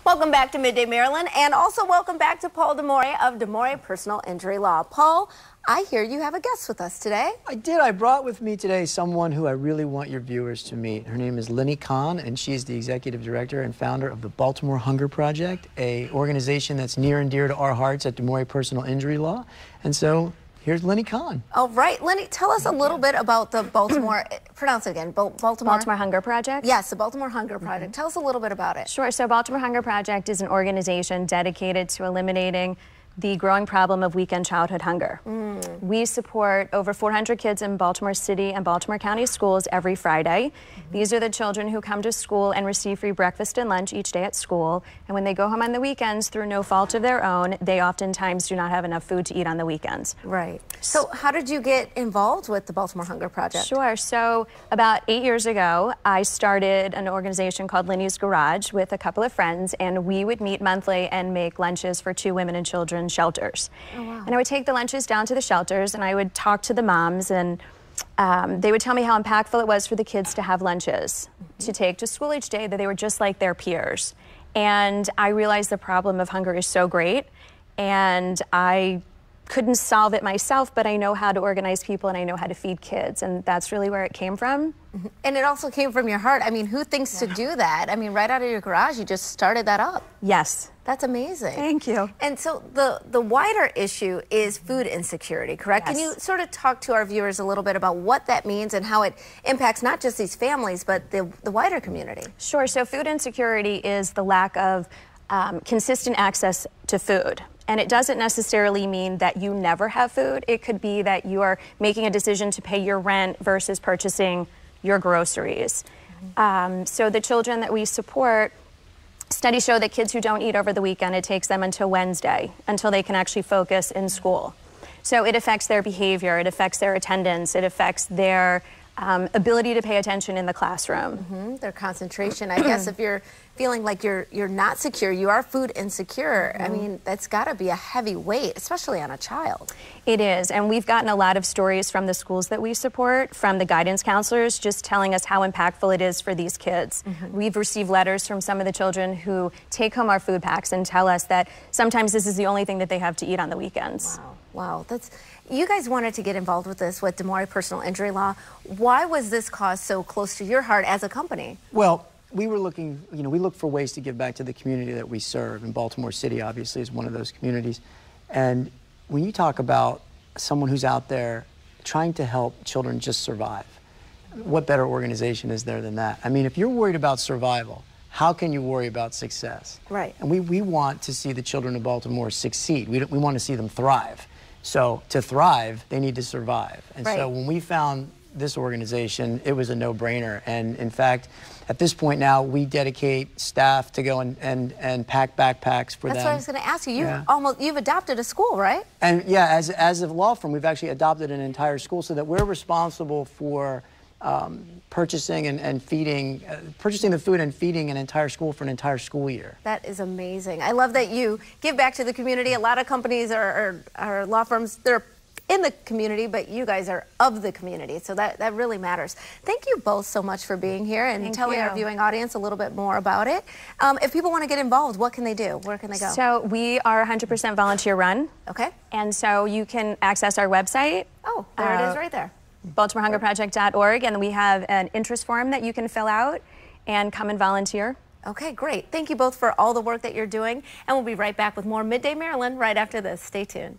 Welcome back to Midday Maryland, and also welcome back to Paul DeMore of DeMore Personal Injury Law. Paul, I hear you have a guest with us today. I did. I brought with me today someone who I really want your viewers to meet. Her name is Lenny Kahn, and she's the executive director and founder of the Baltimore Hunger Project, an organization that's near and dear to our hearts at DeMore Personal Injury Law. And so here's Lenny Kahn. All right, Lenny, tell us a little bit about the Baltimore, pronounce it again, Baltimore Hunger Project? Yes, the Baltimore Hunger Project. Tell us a little bit about it. Sure. So Baltimore Hunger Project is an organization dedicated to eliminating the growing problem of weekend childhood hunger. We support over 400 kids in Baltimore City and Baltimore County schools every Friday. These are the children who come to school and receive free breakfast and lunch each day at school. And when they go home on the weekends, through no fault of their own, they oftentimes do not have enough food to eat on the weekends. Right. So how did you get involved with the Baltimore Hunger Project? Sure. So about 8 years ago, I started an organization called Lenny's Garage with a couple of friends, and we would meet monthly and make lunches for 2 women and children shelters. Oh, wow. And I would take the lunches down to the shelters, and I would talk to the moms, and they would tell me how impactful it was for the kids to have lunches to take to school each day, that they were just like their peers. And I realized the problem of hunger is so great, and I couldn't solve it myself, but I know how to organize people and I know how to feed kids, and that's really where it came from. And it also came from your heart. I mean, who thinks to do that? I mean, right out of your garage, you just started that up. Yes. That's amazing. Thank you. And so the wider issue is food insecurity, correct? Yes. Can you sort of talk to our viewers a little bit about what that means and how it impacts not just these families, but the wider community? Sure. So food insecurity is the lack of consistent access to food. And it doesn't necessarily mean that you never have food. It could be that you are making a decision to pay your rent versus purchasing your groceries. So the children that we support, studies show that kids who don't eat over the weekend, it takes them until Wednesday until they can actually focus in school. So it affects their behavior, it affects their attendance, it affects their ability to pay attention in the classroom. Their concentration. I guess if you're feeling like you're not secure, you are food insecure, I mean, that's got to be a heavy weight, especially on a child. It is, and we've gotten a lot of stories from the schools that we support, from the guidance counselors, just telling us how impactful it is for these kids. We've received letters from some of the children who take home our food packs and tell us that sometimes this is the only thing that they have to eat on the weekends. Wow, you guys wanted to get involved with this, with DeMore Personal Injury Law. Why was this cause so close to your heart as a company? Well, we were looking, we look for ways to give back to the community that we serve, and Baltimore City obviously is one of those communities. And when you talk about someone who's out there trying to help children just survive, what better organization is there than that? I mean, if you're worried about survival, how can you worry about success? Right. And we want to see the children of Baltimore succeed. We want to see them thrive. So to thrive, they need to survive. And so when we found this organization, it was a no-brainer. And in fact, at this point now, we dedicate staff to go and pack backpacks for them. That's what I was going to ask you. You've adopted a school, right? And yeah, as a law firm, we've actually adopted an entire school so that we're responsible for purchasing and feeding, purchasing the food and feeding an entire school for an entire school year. That is amazing. I love that you give back to the community. A lot of companies or law firms, they're in the community, but you guys are of the community, so that really matters. Thank you both so much for being here and telling our viewing audience a little bit more about it. If people want to get involved, what can they do? Where can they go? So we are 100% volunteer run. Okay. And so you can access our website. Oh, there it is right there. BaltimoreHungerProject.org, and we have an interest form that you can fill out and come and volunteer. Okay, great. Thank you both for all the work that you're doing, and we'll be right back with more Midday Maryland right after this. Stay tuned.